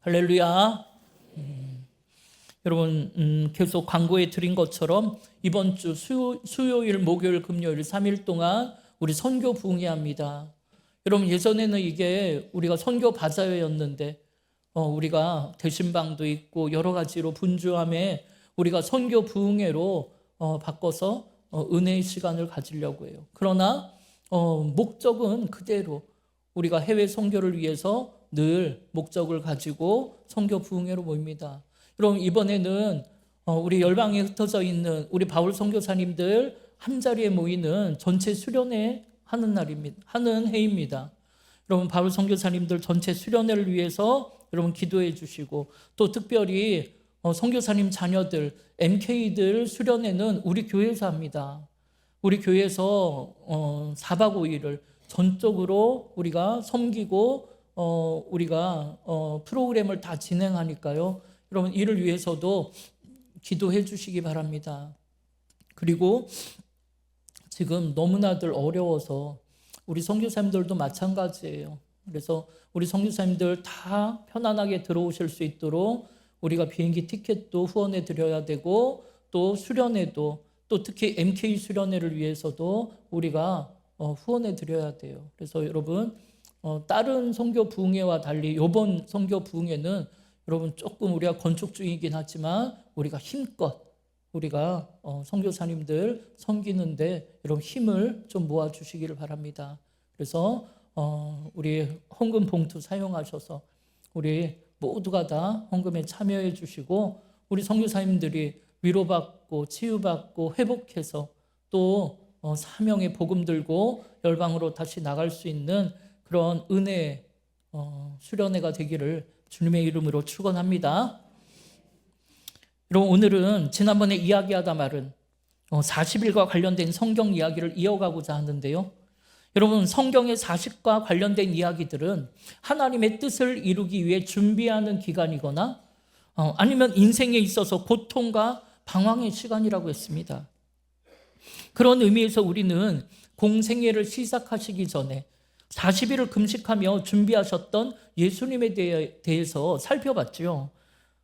할렐루야. 여러분, 계속 광고에 드린 것처럼 이번 주 수요일, 목요일, 금요일 3일 동안 우리 선교 부흥회합니다. 여러분, 예전에는 이게 우리가 선교 바자회였는데 우리가 대신방도 있고 여러 가지로 분주함에 우리가 선교 부흥회로 바꿔서 은혜의 시간을 가지려고 해요. 그러나 목적은 그대로 우리가 해외 선교를 위해서 늘 목적을 가지고 선교 부흥회로 모입니다. 여러분, 이번에는 우리 열방에 흩어져 있는 우리 바울 선교사님들 한 자리에 모이는 전체 수련회 하는 날입니다. 하는 해입니다. 여러분, 바울 선교사님들 전체 수련회를 위해서 여러분 기도해 주시고, 또 특별히 선교사님 자녀들 MK들 수련회는 우리 교회에서 합니다. 우리 교회에서 4박 5일을 전적으로 우리가 섬기고 우리가 프로그램을 다 진행하니까요. 여러분, 이를 위해서도 기도해 주시기 바랍니다. 그리고 지금 너무나들 어려워서 우리 선교사님들도 마찬가지예요. 그래서 우리 선교사님들 다 편안하게 들어오실 수 있도록 우리가 비행기 티켓도 후원해 드려야 되고, 또 수련회도, 또 특히 MK 수련회를 위해서도 우리가 후원해 드려야 돼요. 그래서 여러분, 다른 선교 부흥회와 달리 이번 선교 부흥회는 여러분 조금 우리가 건축주의이긴 하지만 우리가 힘껏 우리가 선교사님들 섬기는데 여러분 힘을 좀 모아주시기를 바랍니다. 그래서 우리 헌금 봉투 사용하셔서 우리 모두가 다 헌금에 참여해 주시고, 우리 선교사님들이 위로받고 치유받고 회복해서 또 사명의 복음 들고 열방으로 다시 나갈 수 있는 그런 은혜 수련회가 되기를 주님의 이름으로 축원합니다. 여러분, 오늘은 지난번에 이야기하다 말은 40일과 관련된 성경 이야기를 이어가고자 하는데요. 여러분, 성경의 40과 관련된 이야기들은 하나님의 뜻을 이루기 위해 준비하는 기간이거나 아니면 인생에 있어서 고통과 방황의 시간이라고 했습니다. 그런 의미에서 우리는 공생애를 시작하시기 전에 40일을 금식하며 준비하셨던 예수님에 대해서 살펴봤죠.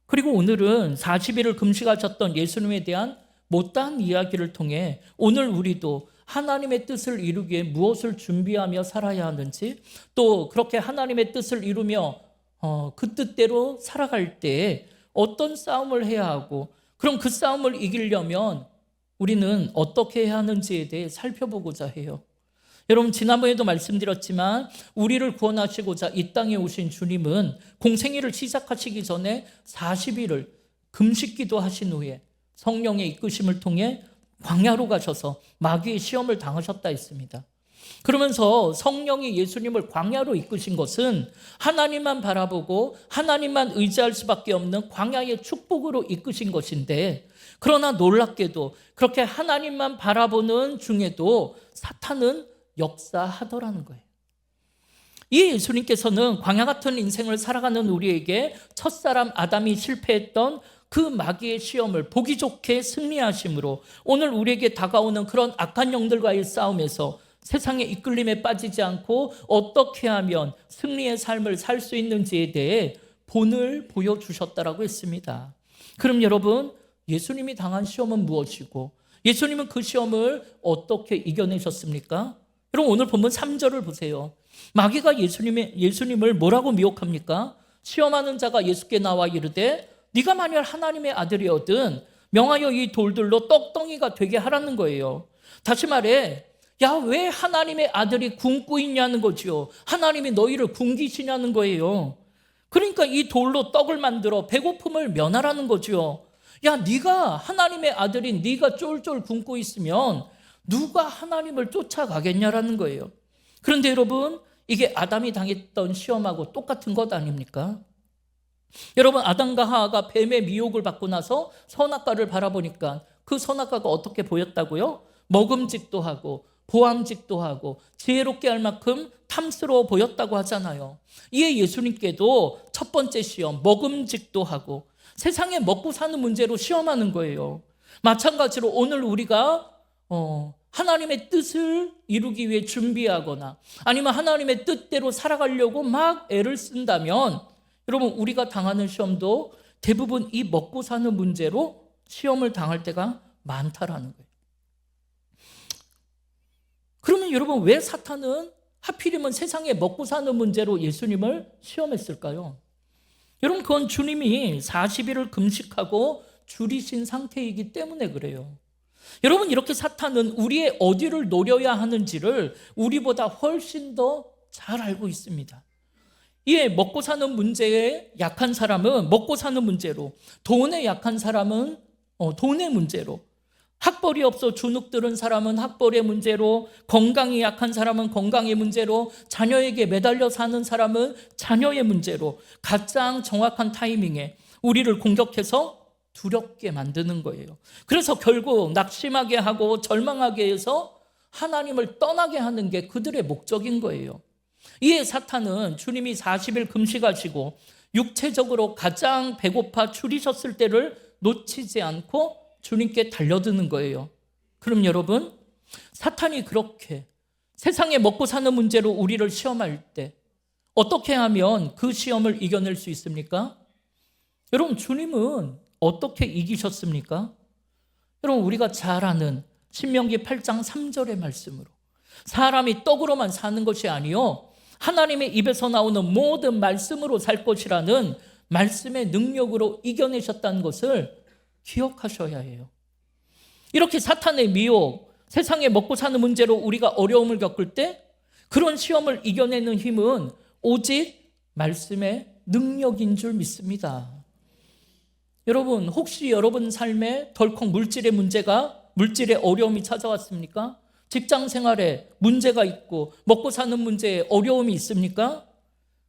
그리고 오늘은 40일을 금식하셨던 예수님에 대한 못다한 이야기를 통해 오늘 우리도 하나님의 뜻을 이루기 위해 무엇을 준비하며 살아야 하는지, 또 그렇게 하나님의 뜻을 이루며 그 뜻대로 살아갈 때 어떤 싸움을 해야 하고, 그럼 그 싸움을 이기려면 우리는 어떻게 해야 하는지에 대해 살펴보고자 해요. 여러분, 지난번에도 말씀드렸지만 우리를 구원하시고자 이 땅에 오신 주님은 공생애를 시작하시기 전에 40일을 금식기도 하신 후에 성령의 이끄심을 통해 광야로 가셔서 마귀의 시험을 당하셨다 했습니다. 그러면서 성령이 예수님을 광야로 이끄신 것은 하나님만 바라보고 하나님만 의지할 수밖에 없는 광야의 축복으로 이끄신 것인데, 그러나 놀랍게도 그렇게 하나님만 바라보는 중에도 사탄은 역사하더라는 거예요. 이 예수님께서는 광야 같은 인생을 살아가는 우리에게 첫사람 아담이 실패했던 그 마귀의 시험을 보기 좋게 승리하심으로 오늘 우리에게 다가오는 그런 악한 영들과의 싸움에서 세상의 이끌림에 빠지지 않고 어떻게 하면 승리의 삶을 살 수 있는지에 대해 본을 보여주셨다라고 했습니다. 그럼 여러분, 예수님이 당한 시험은 무엇이고 예수님은 그 시험을 어떻게 이겨내셨습니까? 여러분, 오늘 본문 3절을 보세요. 마귀가 예수님을 뭐라고 미혹합니까? 시험하는 자가 예수께 나와 이르되 네가 만일 하나님의 아들이거든 명하여 이 돌들로 떡덩이가 되게 하라는 거예요. 다시 말해, 야, 왜 하나님의 아들이 굶고 있냐는 거지요. 하나님이 너희를 굶기시냐는 거예요. 그러니까 이 돌로 떡을 만들어 배고픔을 면하라는 거지요. 야, 네가 하나님의 아들인 네가 쫄쫄 굶고 있으면 누가 하나님을 쫓아가겠냐라는 거예요. 그런데 여러분, 이게 아담이 당했던 시험하고 똑같은 것 아닙니까? 여러분, 아담과 하와가 뱀의 미혹을 받고 나서 선악과를 바라보니까 그 선악과가 어떻게 보였다고요? 먹음직도 하고 보암직도 하고 지혜롭게 할 만큼 탐스러워 보였다고 하잖아요. 이에 예수님께도 첫 번째 시험, 먹음직도 하고 세상에 먹고 사는 문제로 시험하는 거예요. 마찬가지로 오늘 우리가 하나님의 뜻을 이루기 위해 준비하거나 아니면 하나님의 뜻대로 살아가려고 막 애를 쓴다면 여러분, 우리가 당하는 시험도 대부분 이 먹고 사는 문제로 시험을 당할 때가 많다라는 거예요. 그러면 여러분, 왜 사탄은 하필이면 세상에 먹고 사는 문제로 예수님을 시험했을까요? 여러분, 그건 주님이 40일을 금식하고 줄이신 상태이기 때문에 그래요. 여러분, 이렇게 사탄은 우리의 어디를 노려야 하는지를 우리보다 훨씬 더 잘 알고 있습니다. 이에 먹고 사는 문제에 약한 사람은 먹고 사는 문제로, 돈에 약한 사람은 돈의 문제로, 학벌이 없어 주눅 들은 사람은 학벌의 문제로, 건강이 약한 사람은 건강의 문제로, 자녀에게 매달려 사는 사람은 자녀의 문제로 가장 정확한 타이밍에 우리를 공격해서 두렵게 만드는 거예요. 그래서 결국 낙심하게 하고 절망하게 해서 하나님을 떠나게 하는 게 그들의 목적인 거예요. 이에 사탄은 주님이 40일 금식하시고 육체적으로 가장 배고파 줄이셨을 때를 놓치지 않고 주님께 달려드는 거예요. 그럼 여러분, 사탄이 그렇게 세상에 먹고 사는 문제로 우리를 시험할 때 어떻게 하면 그 시험을 이겨낼 수 있습니까? 여러분, 주님은 어떻게 이기셨습니까? 여러분, 우리가 잘 아는 신명기 8장 3절의 말씀으로 사람이 떡으로만 사는 것이 아니요 하나님의 입에서 나오는 모든 말씀으로 살 것이라는 말씀의 능력으로 이겨내셨다는 것을 기억하셔야 해요. 이렇게 사탄의 미혹, 세상에 먹고 사는 문제로 우리가 어려움을 겪을 때 그런 시험을 이겨내는 힘은 오직 말씀의 능력인 줄 믿습니다. 여러분, 혹시 여러분 삶에 덜컥 물질의 어려움이 찾아왔습니까? 직장 생활에 문제가 있고 먹고 사는 문제에 어려움이 있습니까?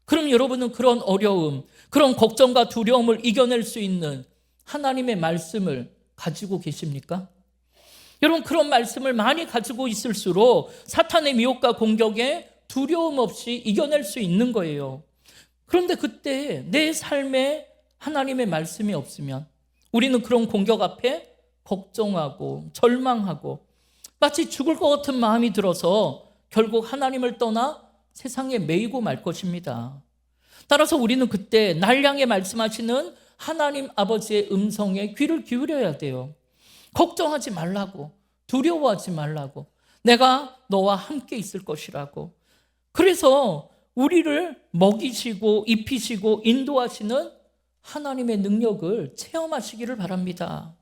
그럼 여러분은 그런 어려움, 그런 걱정과 두려움을 이겨낼 수 있는 하나님의 말씀을 가지고 계십니까? 여러분, 그런 말씀을 많이 가지고 있을수록 사탄의 미혹과 공격에 두려움 없이 이겨낼 수 있는 거예요. 그런데 그때 내 삶에 하나님의 말씀이 없으면 우리는 그런 공격 앞에 걱정하고 절망하고 마치 죽을 것 같은 마음이 들어서 결국 하나님을 떠나 세상에 매이고 말 것입니다. 따라서 우리는 그때 날 향해 말씀하시는 하나님 아버지의 음성에 귀를 기울여야 돼요. 걱정하지 말라고, 두려워하지 말라고, 내가 너와 함께 있을 것이라고. 그래서 우리를 먹이시고 입히시고 인도하시는 하나님의 능력을 체험하시기를 바랍니다.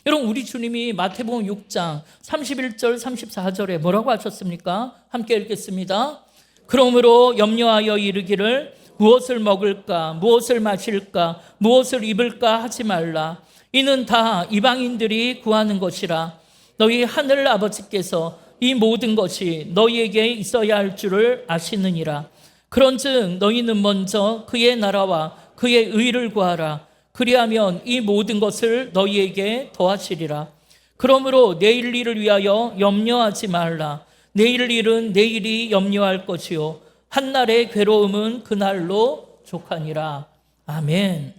여러분, 우리 주님이 마태복음 6장 31절 34절에 뭐라고 하셨습니까? 함께 읽겠습니다. 그러므로 염려하여 이르기를 무엇을 먹을까, 무엇을 마실까, 무엇을 입을까 하지 말라. 이는 다 이방인들이 구하는 것이라. 너희 하늘 아버지께서 이 모든 것이 너희에게 있어야 할 줄을 아시느니라. 그런즉 너희는 먼저 그의 나라와 그의 의를 구하라. 그리하면 이 모든 것을 너희에게 더하시리라. 그러므로 내일 일을 위하여 염려하지 말라. 내일 일은 내일이 염려할 것이요 한날의 괴로움은 그날로 족하니라. 아멘.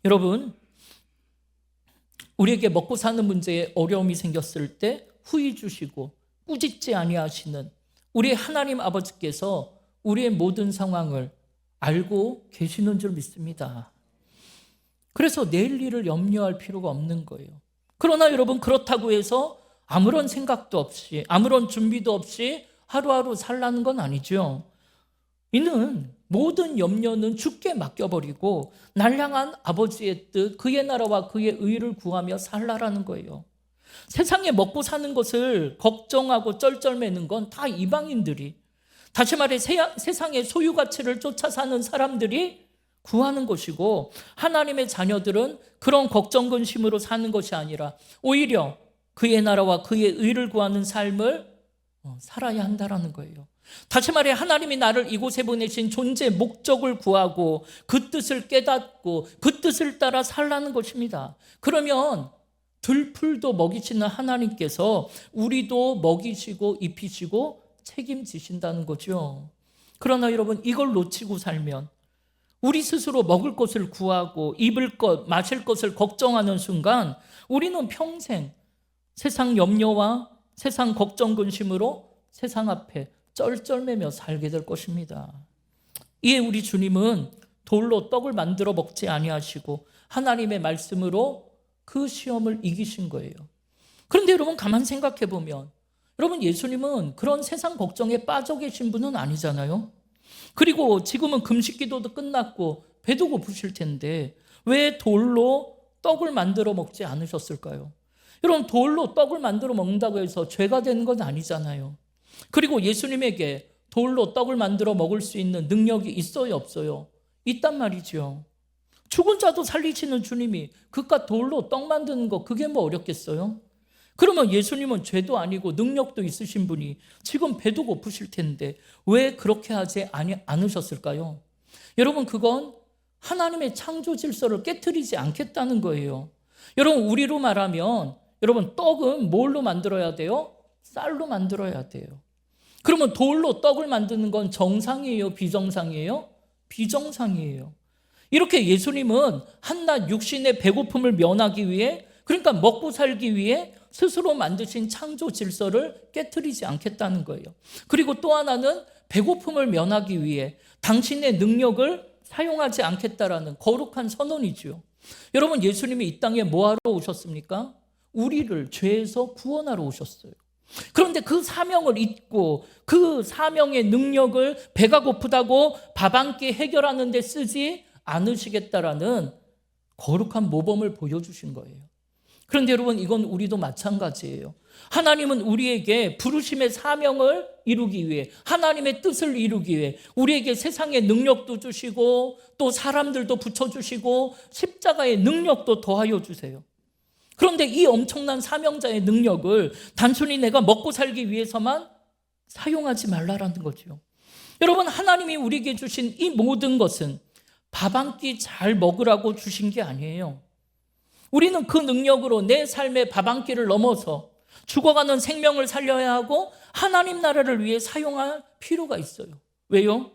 여러분, 우리에게 먹고 사는 문제에 어려움이 생겼을 때 후히 주시고 꾸짖지 아니하시는 우리 하나님 아버지께서 우리의 모든 상황을 알고 계시는 줄 믿습니다. 그래서 내일 일을 염려할 필요가 없는 거예요. 그러나 여러분, 그렇다고 해서 아무런 생각도 없이 아무런 준비도 없이 하루하루 살라는 건 아니죠. 이는 모든 염려는 주께 맡겨버리고 날 향한 아버지의 뜻, 그의 나라와 그의 의를 구하며 살라라는 거예요. 세상에 먹고 사는 것을 걱정하고 쩔쩔매는 건 다 이방인들이, 다시 말해 세상의 소유 가치를 쫓아 사는 사람들이 구하는 것이고, 하나님의 자녀들은 그런 걱정 근심으로 사는 것이 아니라 오히려 그의 나라와 그의 의를 구하는 삶을 살아야 한다라는 거예요. 다시 말해 하나님이 나를 이곳에 보내신 존재 목적을 구하고 그 뜻을 깨닫고 그 뜻을 따라 살라는 것입니다. 그러면 들풀도 먹이시는 하나님께서 우리도 먹이시고 입히시고 책임지신다는 거죠. 그러나 여러분, 이걸 놓치고 살면 우리 스스로 먹을 것을 구하고 입을 것, 마실 것을 걱정하는 순간 우리는 평생 세상 염려와 세상 걱정 근심으로 세상 앞에 쩔쩔매며 살게 될 것입니다. 이에 우리 주님은 돌로 떡을 만들어 먹지 아니하시고 하나님의 말씀으로 그 시험을 이기신 거예요. 그런데 여러분 가만 생각해 보면 여러분 예수님은 그런 세상 걱정에 빠져 계신 분은 아니잖아요. 그리고 지금은 금식기도도 끝났고 배도 고프실 텐데 왜 돌로 떡을 만들어 먹지 않으셨을까요? 여러분 돌로 떡을 만들어 먹는다고 해서 죄가 되는 건 아니잖아요. 그리고 예수님에게 돌로 떡을 만들어 먹을 수 있는 능력이 있어요, 없어요? 있단 말이죠. 죽은 자도 살리시는 주님이 그깟 돌로 떡 만드는 거 그게 뭐 어렵겠어요? 그러면 예수님은 죄도 아니고 능력도 있으신 분이 지금 배도 고프실 텐데 왜 그렇게 하지 않으셨을까요? 여러분 그건 하나님의 창조 질서를 깨트리지 않겠다는 거예요. 여러분 우리로 말하면 여러분 떡은 뭘로 만들어야 돼요? 쌀로 만들어야 돼요. 그러면 돌로 떡을 만드는 건 정상이에요? 비정상이에요? 비정상이에요. 이렇게 예수님은 한낱 육신의 배고픔을 면하기 위해 그러니까 먹고 살기 위해 스스로 만드신 창조 질서를 깨트리지 않겠다는 거예요. 그리고 또 하나는 배고픔을 면하기 위해 당신의 능력을 사용하지 않겠다라는 거룩한 선언이죠. 여러분 예수님이 이 땅에 뭐하러 오셨습니까? 우리를 죄에서 구원하러 오셨어요. 그런데 그 사명을 잊고 그 사명의 능력을 배가 고프다고 밥 한 끼 해결하는 데 쓰지 않으시겠다라는 거룩한 모범을 보여주신 거예요. 그런데 여러분 이건 우리도 마찬가지예요. 하나님은 우리에게 부르심의 사명을 이루기 위해 하나님의 뜻을 이루기 위해 우리에게 세상의 능력도 주시고 또 사람들도 붙여주시고 십자가의 능력도 더하여 주세요. 그런데 이 엄청난 사명자의 능력을 단순히 내가 먹고 살기 위해서만 사용하지 말라라는 거죠. 여러분 하나님이 우리에게 주신 이 모든 것은 밥 한 끼 잘 먹으라고 주신 게 아니에요. 우리는 그 능력으로 내 삶의 밥 한 끼를 넘어서 죽어가는 생명을 살려야 하고 하나님 나라를 위해 사용할 필요가 있어요. 왜요?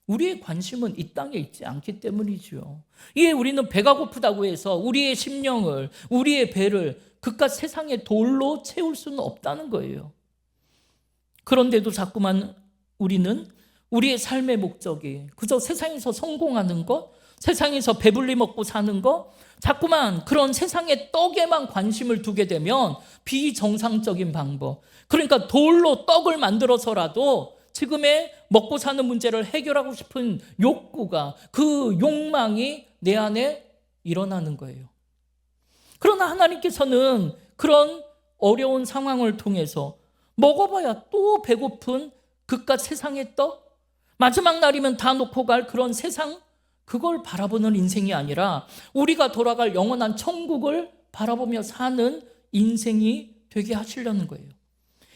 우리의 관심은 이 땅에 있지 않기 때문이죠. 이에 우리는 배가 고프다고 해서 우리의 심령을, 우리의 배를 그깟 세상의 돌로 채울 수는 없다는 거예요. 그런데도 자꾸만 우리는 우리의 삶의 목적이 그저 세상에서 성공하는 것, 세상에서 배불리 먹고 사는 것, 자꾸만 그런 세상의 떡에만 관심을 두게 되면 비정상적인 방법, 그러니까 돌로 떡을 만들어서라도 지금의 먹고 사는 문제를 해결하고 싶은 욕구가, 그 욕망이 내 안에 일어나는 거예요. 그러나 하나님께서는 그런 어려운 상황을 통해서 먹어봐야 또 배고픈 그깟 세상의 떡, 마지막 날이면 다 놓고 갈 그런 세상, 그걸 바라보는 인생이 아니라 우리가 돌아갈 영원한 천국을 바라보며 사는 인생이 되게 하시려는 거예요.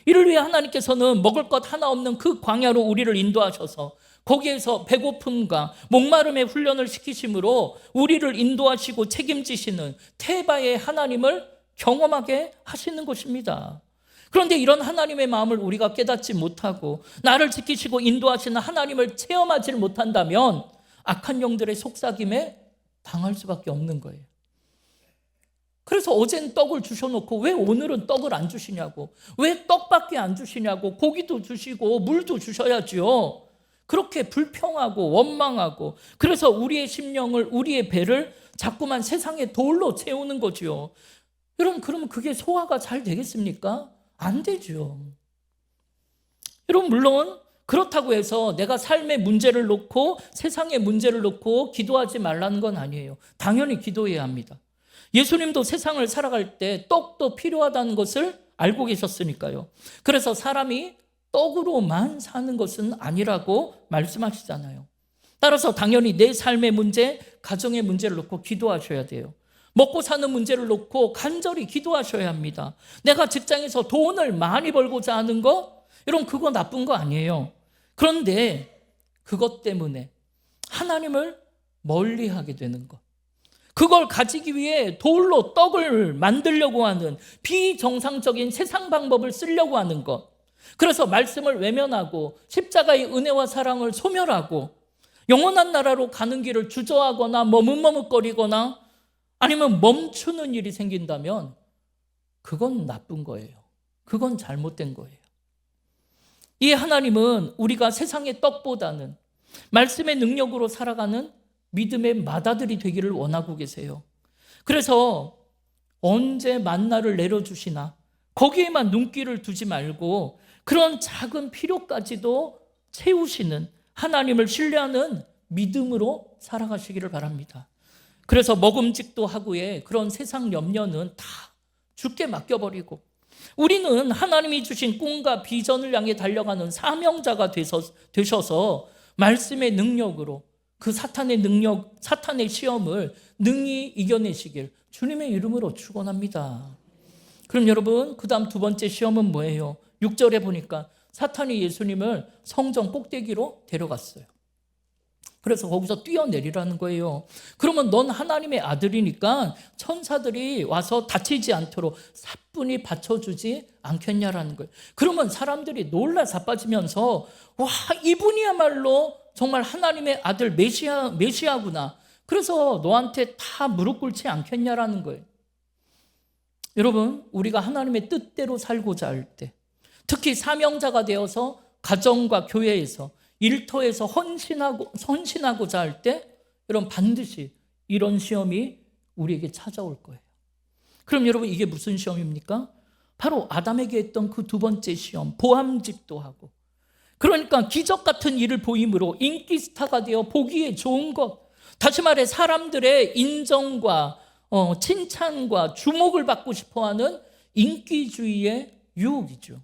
이를 위해 하나님께서는 먹을 것 하나 없는 그 광야로 우리를 인도하셔서 거기에서 배고픔과 목마름의 훈련을 시키심으로 우리를 인도하시고 책임지시는 태바의 하나님을 경험하게 하시는 것입니다. 그런데 이런 하나님의 마음을 우리가 깨닫지 못하고 나를 지키시고 인도하시는 하나님을 체험하지 못한다면 악한 영들의 속삭임에 당할 수밖에 없는 거예요. 그래서 어제는 떡을 주셔놓고 왜 오늘은 떡을 안 주시냐고, 왜 떡밖에 안 주시냐고, 고기도 주시고 물도 주셔야죠. 그렇게 불평하고 원망하고, 그래서 우리의 심령을, 우리의 배를 자꾸만 세상의 돌로 채우는 거죠. 여러분 그러면 그게 소화가 잘 되겠습니까? 안 되죠. 여러분 물론 그렇다고 해서 내가 삶의 문제를 놓고 세상의 문제를 놓고 기도하지 말라는 건 아니에요. 당연히 기도해야 합니다. 예수님도 세상을 살아갈 때 떡도 필요하다는 것을 알고 계셨으니까요. 그래서 사람이 떡으로만 사는 것은 아니라고 말씀하시잖아요. 따라서 당연히 내 삶의 문제, 가정의 문제를 놓고 기도하셔야 돼요. 먹고 사는 문제를 놓고 간절히 기도하셔야 합니다. 내가 직장에서 돈을 많이 벌고자 하는 거, 여러분 그거 나쁜 거 아니에요. 그런데 그것 때문에 하나님을 멀리하게 되는 것, 그걸 가지기 위해 돌로 떡을 만들려고 하는 비정상적인 세상 방법을 쓰려고 하는 것, 그래서 말씀을 외면하고 십자가의 은혜와 사랑을 소멸하고 영원한 나라로 가는 길을 주저하거나 머뭇머뭇거리거나 아니면 멈추는 일이 생긴다면 그건 나쁜 거예요. 그건 잘못된 거예요. 이 하나님은 우리가 세상의 떡보다는 말씀의 능력으로 살아가는 믿음의 맏아들이 되기를 원하고 계세요. 그래서 언제 만나를 내려주시나 거기에만 눈길을 두지 말고 그런 작은 필요까지도 채우시는 하나님을 신뢰하는 믿음으로 살아가시기를 바랍니다. 그래서 먹음직도 하고의 그런 세상 염려는 다 주께 맡겨버리고 우리는 하나님이 주신 꿈과 비전을 향해 달려가는 사명자가 되셔서 말씀의 능력으로 그 사탄의 시험을 능히 이겨내시길 주님의 이름으로 축원합니다. 그럼 여러분, 그 다음 두 번째 시험은 뭐예요? 6절에 보니까 사탄이 예수님을 성전 꼭대기로 데려갔어요. 그래서 거기서 뛰어내리라는 거예요. 그러면 넌 하나님의 아들이니까 천사들이 와서 다치지 않도록 사뿐히 받쳐주지 않겠냐라는 거예요. 그러면 사람들이 놀라 자빠지면서 와, 이분이야말로 정말 하나님의 아들 메시아구나. 그래서 너한테 다 무릎 꿇지 않겠냐라는 거예요. 여러분, 우리가 하나님의 뜻대로 살고자 할 때, 특히 사명자가 되어서 가정과 교회에서 일터에서 헌신하고자 할 때, 여러분 반드시 이런 시험이 우리에게 찾아올 거예요. 그럼 여러분, 이게 무슨 시험입니까? 바로 아담에게 했던 그 두 번째 시험, 보암직도 하고, 그러니까 기적 같은 일을 보임으로 인기 스타가 되어 보기에 좋은 것, 다시 말해 사람들의 인정과 칭찬과 주목을 받고 싶어하는 인기주의의 유혹이죠.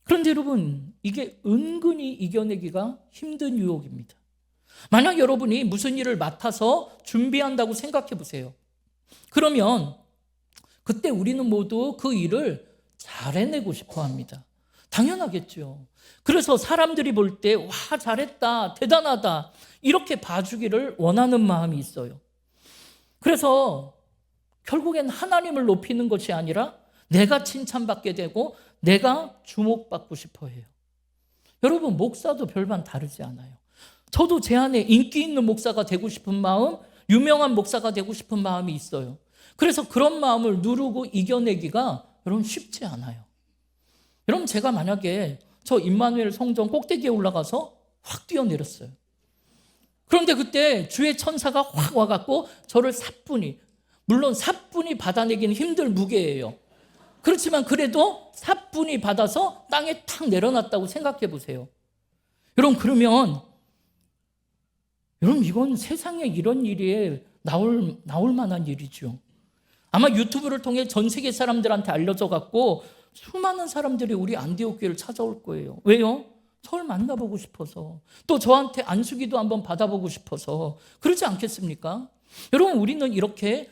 그런데 여러분, 이게 은근히 이겨내기가 힘든 유혹입니다. 만약 여러분이 무슨 일을 맡아서 준비한다고 생각해 보세요. 그러면 그때 우리는 모두 그 일을 잘 해내고 싶어 합니다. 당연하겠죠. 그래서 사람들이 볼 때 와, 잘했다, 대단하다 이렇게 봐주기를 원하는 마음이 있어요. 그래서 결국엔 하나님을 높이는 것이 아니라 내가 칭찬받게 되고 내가 주목받고 싶어 해요. 여러분, 목사도 별반 다르지 않아요. 저도 제 안에 인기 있는 목사가 되고 싶은 마음, 유명한 목사가 되고 싶은 마음이 있어요. 그래서 그런 마음을 누르고 이겨내기가 여러분 쉽지 않아요. 여러분, 제가 만약에 저 임마누엘 성전 꼭대기에 올라가서 확 뛰어내렸어요. 그런데 그때 주의 천사가 확 와갖고 저를 물론 사뿐히 받아내기는 힘들 무게예요. 그렇지만 그래도 사뿐히 받아서 땅에 탁 내려놨다고 생각해 보세요. 여러분, 그러면 여러분, 이건 세상에 이런 일이 나올 만한 일이죠. 아마 유튜브를 통해 전 세계 사람들한테 알려져 갖고 수많은 사람들이 우리 안디옥 교회를 찾아올 거예요. 왜요? 저를 만나보고 싶어서, 또 저한테 안수기도 한번 받아보고 싶어서. 그렇지 않겠습니까? 여러분, 우리는 이렇게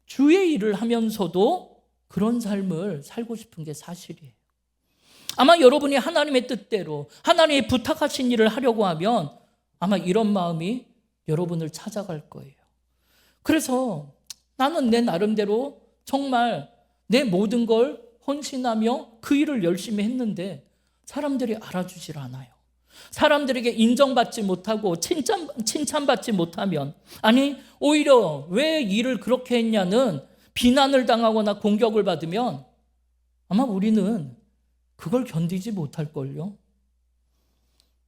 주의 일을 하면서도 그런 삶을 살고 싶은 게 사실이에요. 아마 여러분이 하나님의 뜻대로 하나님의 부탁하신 일을 하려고 하면 아마 이런 마음이 여러분을 찾아갈 거예요. 그래서 나는 내 나름대로 정말 내 모든 걸 헌신하며 그 일을 열심히 했는데 사람들이 알아주질 않아요. 사람들에게 인정받지 못하고 칭찬받지 못하면, 아니 오히려 왜 일을 그렇게 했냐는 비난을 당하거나 공격을 받으면 아마 우리는 그걸 견디지 못할걸요.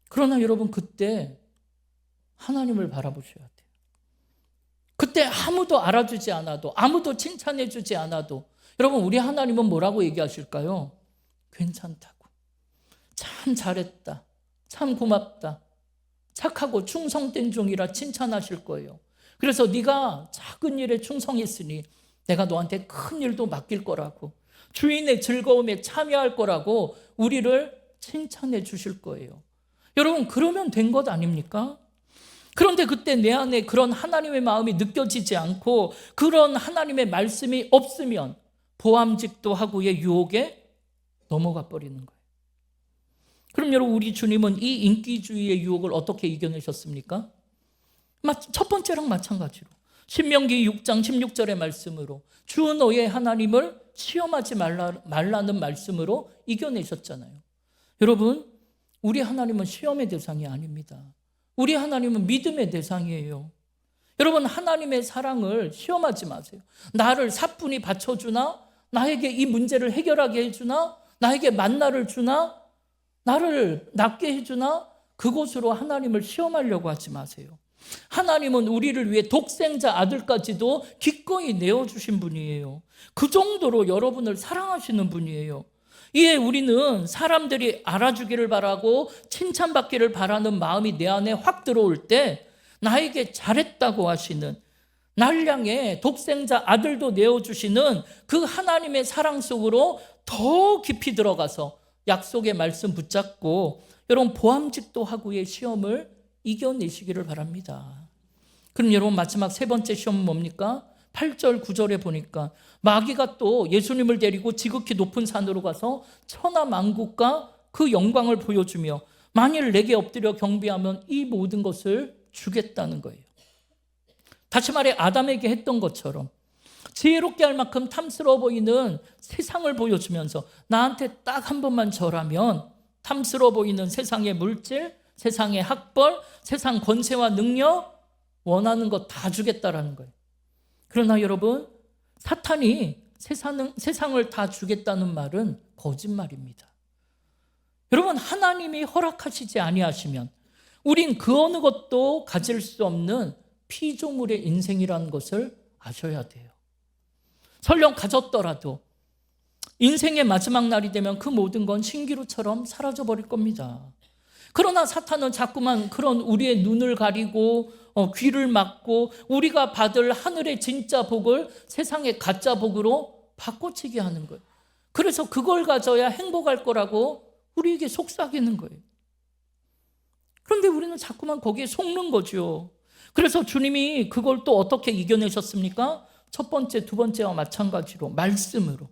그러나 여러분, 그때 하나님을 바라보셔야 돼요. 그때 아무도 알아주지 않아도, 아무도 칭찬해주지 않아도 여러분, 우리 하나님은 뭐라고 얘기하실까요? 괜찮다고, 참 잘했다, 참 고맙다, 착하고 충성된 종이라 칭찬하실 거예요. 그래서 네가 작은 일에 충성했으니 내가 너한테 큰 일도 맡길 거라고, 주인의 즐거움에 참여할 거라고 우리를 칭찬해 주실 거예요. 여러분, 그러면 된 것 아닙니까? 그런데 그때 내 안에 그런 하나님의 마음이 느껴지지 않고 그런 하나님의 말씀이 없으면 보암직도 하고의 유혹에 넘어가 버리는 거예요. 그럼 여러분, 우리 주님은 이 인기주의의 유혹을 어떻게 이겨내셨습니까? 첫 번째랑 마찬가지로 신명기 6장 16절의 말씀으로 주 너의 하나님을 시험하지 말라는 말씀으로 이겨내셨잖아요. 여러분, 우리 하나님은 시험의 대상이 아닙니다. 우리 하나님은 믿음의 대상이에요. 여러분, 하나님의 사랑을 시험하지 마세요. 나를 사뿐히 받쳐주나? 나에게 이 문제를 해결하게 해주나? 나에게 만나를 주나? 나를 낫게 해주나? 그것으로 하나님을 시험하려고 하지 마세요. 하나님은 우리를 위해 독생자 아들까지도 기꺼이 내어주신 분이에요. 그 정도로 여러분을 사랑하시는 분이에요. 이에 우리는 사람들이 알아주기를 바라고 칭찬받기를 바라는 마음이 내 안에 확 들어올 때 나에게 잘했다고 하시는, 날 향해 독생자 아들도 내어주시는 그 하나님의 사랑 속으로 더 깊이 들어가서 약속의 말씀 붙잡고 여러분 보암직도 하고의 시험을 이겨내시기를 바랍니다. 그럼 여러분 마지막 세 번째 시험은 뭡니까? 8절 9절에 보니까 마귀가 또 예수님을 데리고 지극히 높은 산으로 가서 천하만국과 그 영광을 보여주며 만일 내게 엎드려 경배하면 이 모든 것을 주겠다는 거예요. 다시 말해 아담에게 했던 것처럼 지혜롭게 할 만큼 탐스러워 보이는 세상을 보여주면서 나한테 딱 한 번만 절하면 탐스러워 보이는 세상의 물질, 세상의 학벌, 세상 권세와 능력, 원하는 것 다 주겠다라는 거예요. 그러나 여러분, 사탄이 세상을 다 주겠다는 말은 거짓말입니다. 여러분, 하나님이 허락하시지 아니하시면 우린 그 어느 것도 가질 수 없는 피조물의 인생이라는 것을 아셔야 돼요. 설령 가졌더라도 인생의 마지막 날이 되면 그 모든 건 신기루처럼 사라져버릴 겁니다. 그러나 사탄은 자꾸만 그런 우리의 눈을 가리고 귀를 막고 우리가 받을 하늘의 진짜 복을 세상의 가짜 복으로 바꿔치기 하는 거예요. 그래서 그걸 가져야 행복할 거라고 우리에게 속삭이는 거예요. 그런데 우리는 자꾸만 거기에 속는 거죠. 그래서 주님이 그걸 또 어떻게 이겨내셨습니까? 첫 번째, 두 번째와 마찬가지로 말씀으로.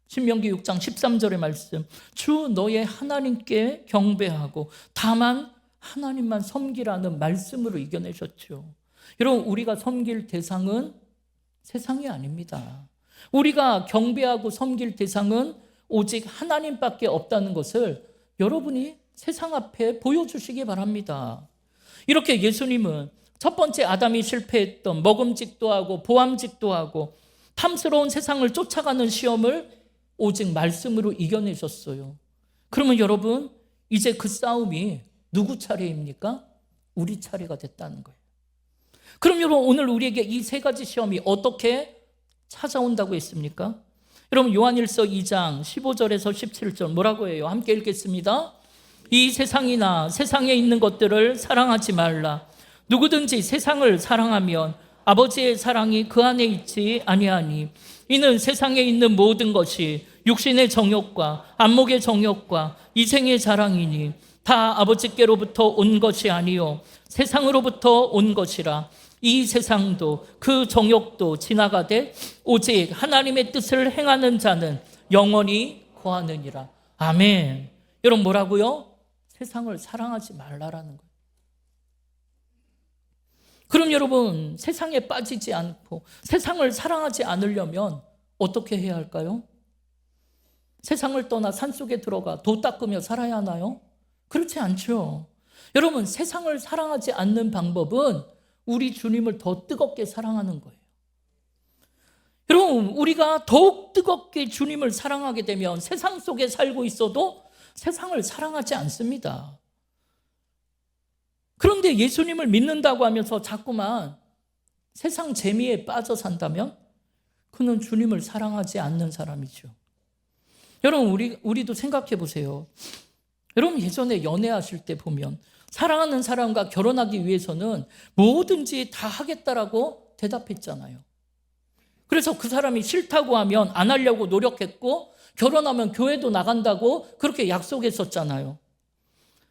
신명기 6장 13절의 말씀, 주 너의 하나님께 경배하고 다만 하나님만 섬기라는 말씀으로 이겨내셨죠. 여러분, 우리가 섬길 대상은 세상이 아닙니다. 우리가 경배하고 섬길 대상은 오직 하나님밖에 없다는 것을 여러분이 세상 앞에 보여주시기 바랍니다. 이렇게 예수님은 첫 번째 아담이 실패했던 먹음직도 하고 보암직도 하고 탐스러운 세상을 쫓아가는 시험을 오직 말씀으로 이겨내셨어요. 그러면 여러분, 이제 그 싸움이 누구 차례입니까? 우리 차례가 됐다는 거예요. 그럼 여러분, 오늘 우리에게 이 세 가지 시험이 어떻게 찾아온다고 했습니까? 여러분, 요한일서 2장 15절에서 17절 뭐라고 해요? 함께 읽겠습니다. 이 세상이나 세상에 있는 것들을 사랑하지 말라. 누구든지 세상을 사랑하면 아버지의 사랑이 그 안에 있지 아니하니 이는 세상에 있는 모든 것이 육신의 정욕과 안목의 정욕과 이생의 자랑이니 다 아버지께로부터 온 것이 아니요 세상으로부터 온 것이라. 이 세상도 그 정욕도 지나가되 오직 하나님의 뜻을 행하는 자는 영원히 거하느니라. 아멘. 여러분, 뭐라고요? 세상을 사랑하지 말라라는 거예요. 그럼 여러분, 세상에 빠지지 않고 세상을 사랑하지 않으려면 어떻게 해야 할까요? 세상을 떠나 산속에 들어가 도 닦으며 살아야 하나요? 그렇지 않죠. 여러분, 세상을 사랑하지 않는 방법은 우리 주님을 더 뜨겁게 사랑하는 거예요. 여러분, 우리가 더욱 뜨겁게 주님을 사랑하게 되면 세상 속에 살고 있어도 세상을 사랑하지 않습니다. 그런데 예수님을 믿는다고 하면서 자꾸만 세상 재미에 빠져 산다면 그는 주님을 사랑하지 않는 사람이죠. 여러분, 우리도 생각해 보세요. 여러분, 예전에 연애하실 때 보면 사랑하는 사람과 결혼하기 위해서는 뭐든지 다 하겠다라고 대답했잖아요. 그래서 그 사람이 싫다고 하면 안 하려고 노력했고 결혼하면 교회도 나간다고 그렇게 약속했었잖아요.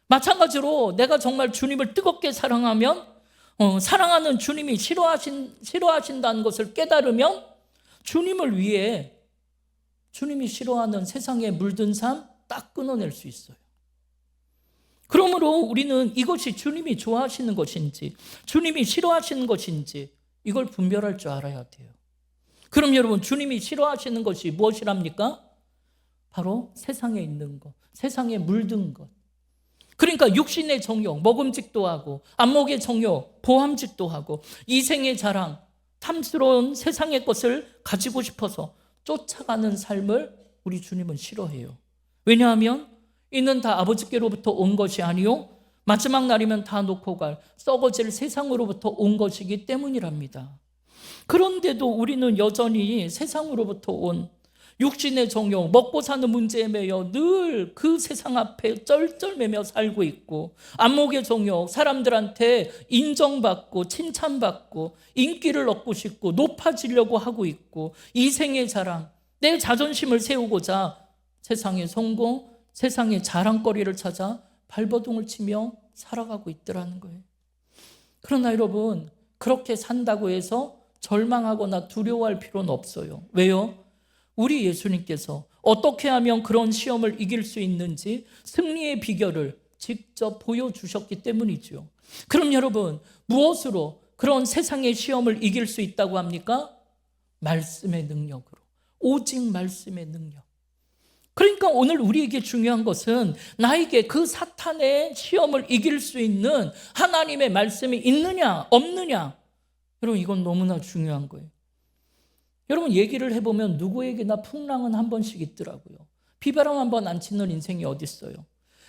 마찬가지로 내가 정말 주님을 뜨겁게 사랑하면 사랑하는 주님이 싫어하신다는 것을 깨달으면 주님을 위해 주님이 싫어하는 세상에 물든 삶 딱 끊어낼 수 있어요. 그러므로 우리는 이것이 주님이 좋아하시는 것인지 주님이 싫어하시는 것인지 이걸 분별할 줄 알아야 돼요. 그럼 여러분, 주님이 싫어하시는 것이 무엇이랍니까? 바로 세상에 있는 것, 세상에 물든 것. 그러니까 육신의 정욕, 먹음직도 하고 안목의 정욕, 보암직도 하고 이생의 자랑, 탐스러운 세상의 것을 가지고 싶어서 쫓아가는 삶을 우리 주님은 싫어해요. 왜냐하면 이는 다 아버지께로부터 온 것이 아니요 마지막 날이면 다 놓고 갈 썩어질 세상으로부터 온 것이기 때문이랍니다. 그런데도 우리는 여전히 세상으로부터 온 육신의 정욕, 먹고 사는 문제에 매여 늘 그 세상 앞에 쩔쩔매며 살고 있고, 안목의 정욕, 사람들한테 인정받고 칭찬받고 인기를 얻고 싶고 높아지려고 하고 있고, 이생의 자랑, 내 자존심을 세우고자 세상의 성공, 세상의 자랑거리를 찾아 발버둥을 치며 살아가고 있더라는 거예요. 그러나 여러분, 그렇게 산다고 해서 절망하거나 두려워할 필요는 없어요. 왜요? 우리 예수님께서 어떻게 하면 그런 시험을 이길 수 있는지 승리의 비결을 직접 보여주셨기 때문이죠. 그럼 여러분, 무엇으로 그런 세상의 시험을 이길 수 있다고 합니까? 말씀의 능력으로. 오직 말씀의 능력. 그러니까 오늘 우리에게 중요한 것은 나에게 그 사탄의 시험을 이길 수 있는 하나님의 말씀이 있느냐 없느냐, 여러분 이건 너무나 중요한 거예요. 여러분 얘기를 해보면 누구에게나 풍랑은 한 번씩 있더라고요. 비바람 한 번 안 치는 인생이 어디 있어요.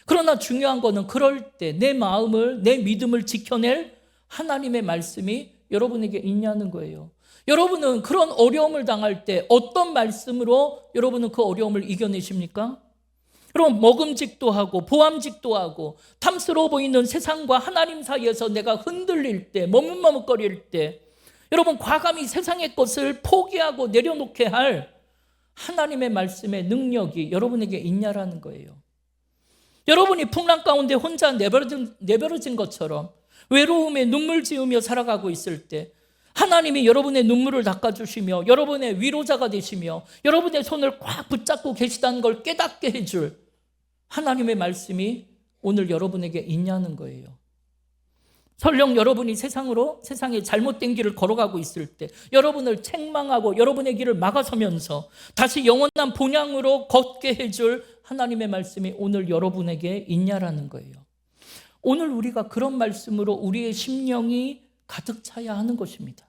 그러나 중요한 거는 그럴 때 내 마음을, 내 믿음을 지켜낼 하나님의 말씀이 여러분에게 있냐는 거예요. 여러분은 그런 어려움을 당할 때 어떤 말씀으로 여러분은 그 어려움을 이겨내십니까? 여러분 먹음직도 하고 보암직도 하고 탐스러워 보이는 세상과 하나님 사이에서 내가 흔들릴 때, 머뭇머뭇거릴 때, 여러분 과감히 세상의 것을 포기하고 내려놓게 할 하나님의 말씀의 능력이 여러분에게 있냐라는 거예요. 여러분이 풍랑 가운데 혼자 내버려진 것처럼 외로움에 눈물 지으며 살아가고 있을 때 하나님이 여러분의 눈물을 닦아주시며 여러분의 위로자가 되시며 여러분의 손을 꽉 붙잡고 계시다는 걸 깨닫게 해줄 하나님의 말씀이 오늘 여러분에게 있냐는 거예요. 설령 여러분이 세상에 잘못된 길을 걸어가고 있을 때 여러분을 책망하고 여러분의 길을 막아서면서 다시 영원한 본향으로 걷게 해줄 하나님의 말씀이 오늘 여러분에게 있냐라는 거예요. 오늘 우리가 그런 말씀으로 우리의 심령이 가득 차야 하는 것입니다.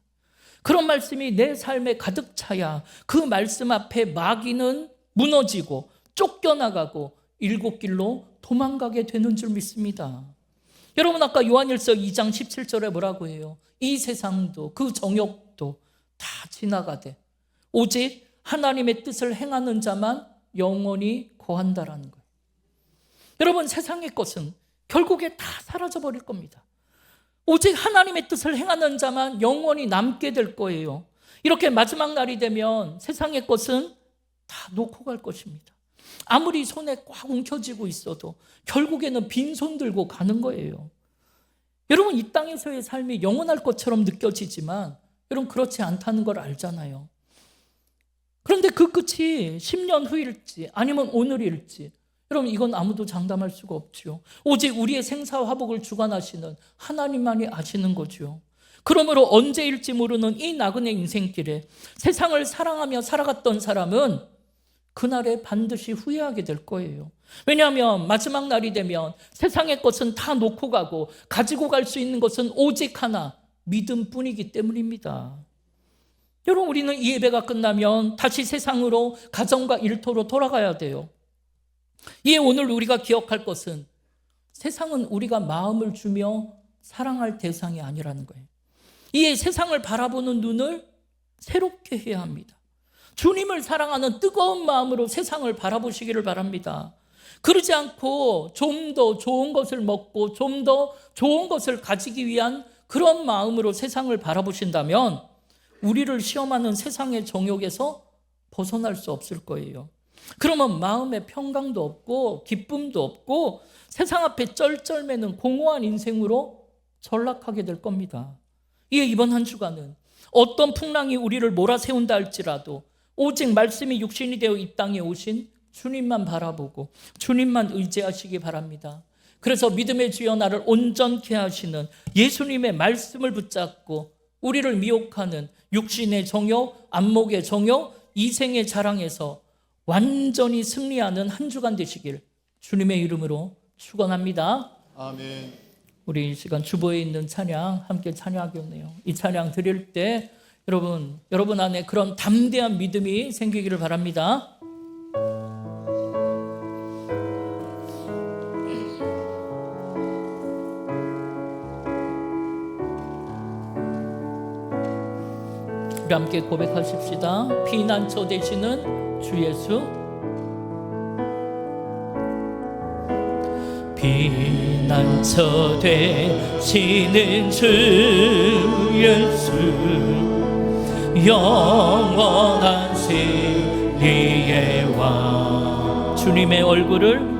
그런 말씀이 내 삶에 가득 차야 그 말씀 앞에 마귀는 무너지고 쫓겨나가고 일곱 길로 도망가게 되는 줄 믿습니다. 여러분 아까 요한일서 2장 17절에 뭐라고 해요? 이 세상도 그 정욕도 다 지나가되 오직 하나님의 뜻을 행하는 자만 영원히 거한다라는 거예요. 여러분 세상의 것은 결국에 다 사라져버릴 겁니다. 오직 하나님의 뜻을 행하는 자만 영원히 남게 될 거예요. 이렇게 마지막 날이 되면 세상의 것은 다 놓고 갈 것입니다. 아무리 손에 꽉 움켜쥐고 있어도 결국에는 빈손 들고 가는 거예요. 여러분 이 땅에서의 삶이 영원할 것처럼 느껴지지만 여러분 그렇지 않다는 걸 알잖아요. 그런데 그 끝이 10년 후일지 아니면 오늘일지 여러분 이건 아무도 장담할 수가 없죠. 오직 우리의 생사화복을 주관하시는 하나님만이 아시는 거죠. 그러므로 언제일지 모르는 이 나그네 인생길에 세상을 사랑하며 살아갔던 사람은 그날에 반드시 후회하게 될 거예요. 왜냐하면 마지막 날이 되면 세상의 것은 다 놓고 가고 가지고 갈 수 있는 것은 오직 하나, 믿음뿐이기 때문입니다. 여러분 우리는 이 예배가 끝나면 다시 세상으로 가정과 일터로 돌아가야 돼요. 이에 오늘 우리가 기억할 것은 세상은 우리가 마음을 주며 사랑할 대상이 아니라는 거예요. 이에 세상을 바라보는 눈을 새롭게 해야 합니다. 주님을 사랑하는 뜨거운 마음으로 세상을 바라보시기를 바랍니다. 그러지 않고 좀 더 좋은 것을 먹고 좀 더 좋은 것을 가지기 위한 그런 마음으로 세상을 바라보신다면 우리를 시험하는 세상의 정욕에서 벗어날 수 없을 거예요. 그러면 마음에 평강도 없고 기쁨도 없고 세상 앞에 쩔쩔매는 공허한 인생으로 전락하게 될 겁니다. 이에 이번 한 주간은 어떤 풍랑이 우리를 몰아세운다 할지라도 오직 말씀이 육신이 되어 이 땅에 오신 주님만 바라보고 주님만 의지하시기 바랍니다. 그래서 믿음의 주여 나를 온전케 하시는 예수님의 말씀을 붙잡고 우리를 미혹하는 육신의 정욕, 안목의 정욕, 이생의 자랑에서 완전히 승리하는 한 주간 되시길 주님의 이름으로 축원합니다. 아멘. 우리 이 시간 주보에 있는 찬양 함께 찬양하겠네요. 이 찬양 드릴 때 여러분 안에 그런 담대한 믿음이 생기기를 바랍니다. 우리 함께 고백하십시다. 피난처 되시는 주 예수, 피난처 되시는 주 예수, 영원한 승리의 왕. 주님의 얼굴을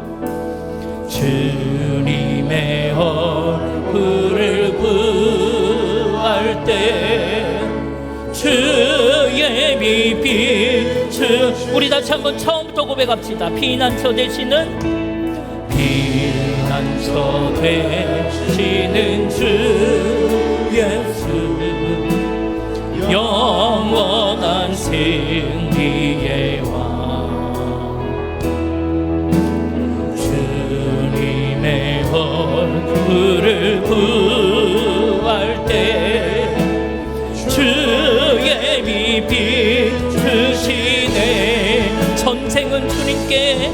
구할 때 주의 빛. 우리 다시 한번 처음부터 고백합시다. 피난처 되시는 주 예수, 영원한 승리의 왕. 주님의 얼굴을 구할 때 주의 빛 비추시네. 전쟁은 주님께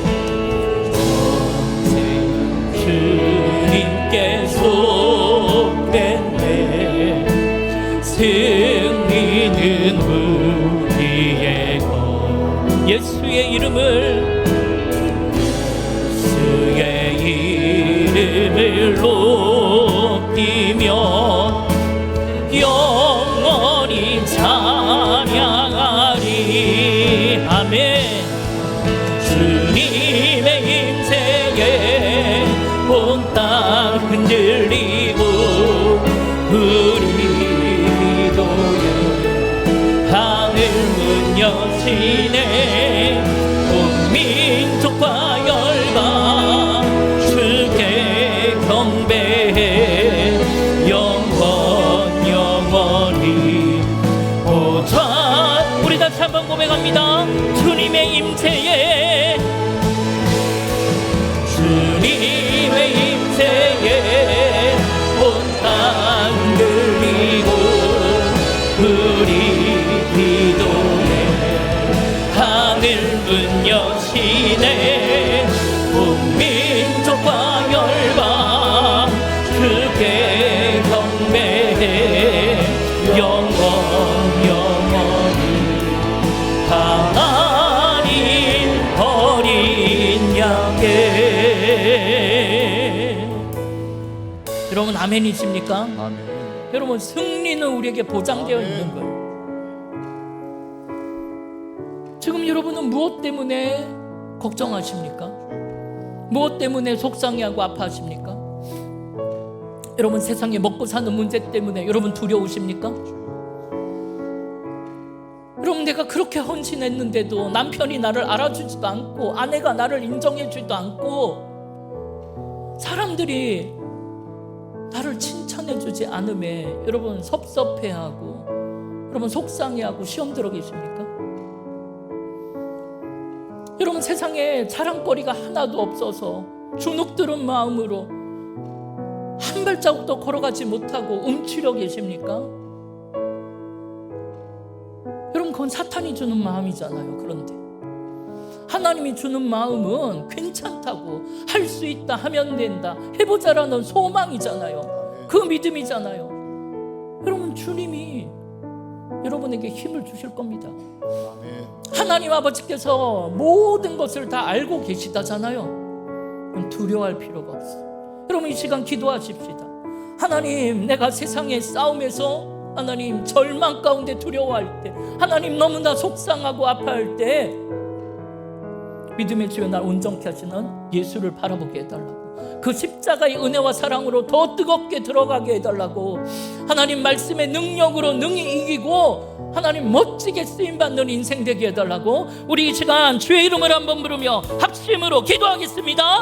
속했네. 승리는 우리의 것. 예수의 이름을 높이며 영원히 찬양하리. 아멘. 주님의 임재에 온 땅 흔들리고 우리 기도에 하늘 문 여시네. 온 민족과 열방 주께 경배해. 영원히 보좌. 우리 다시 한번 고백합니다. 주님의 임재에, 주님의 임재에 온 땅 흔들리고 우리 기도에 하늘 문 여시네. 온 민족과 열방 주께 경배해. 영원히 하나님 어린 양께. 여러분 아멘이십니까? 아멘. 여러분 승리는 우리에게 보장되어 있는 거예요. 지금 여러분은 무엇 때문에 걱정하십니까? 무엇 때문에 속상해하고 아파하십니까? 여러분 세상에 먹고 사는 문제 때문에 여러분 두려우십니까? 여러분 내가 그렇게 헌신했는데도 남편이 나를 알아주지도 않고 아내가 나를 인정해주지도 않고 사람들이 나를 칭찬해주지 않음에 여러분 섭섭해하고 여러분 속상해하고 시험 들어 계십니까? 여러분 세상에 자랑거리가 하나도 없어서 주눅들은 마음으로 한 발자국도 걸어가지 못하고 움츠려 계십니까? 여러분 그건 사탄이 주는 마음이잖아요. 그런데 하나님이 주는 마음은 괜찮다고, 할 수 있다, 하면 된다, 해보자라는 소망이잖아요. 그 믿음이잖아요. 여러분 주님이 여러분에게 힘을 주실 겁니다. 하나님 아버지께서 모든 것을 다 알고 계시다잖아요. 두려워할 필요가 없어요. 여러분 이 시간 기도하십시다. 하나님, 내가 세상의 싸움에서 하나님 절망 가운데 두려워할 때, 하나님 너무나 속상하고 아파할 때 믿음의 주여 날 온전케 하시는 예수를 바라보게 해달라고, 그 십자가의 은혜와 사랑으로 더 뜨겁게 들어가게 해달라고, 하나님 말씀의 능력으로 능히 이기고 하나님 멋지게 쓰임받는 인생 되게 해달라고, 우리 이 시간 주의 이름을 한번 부르며 합심으로 기도하겠습니다.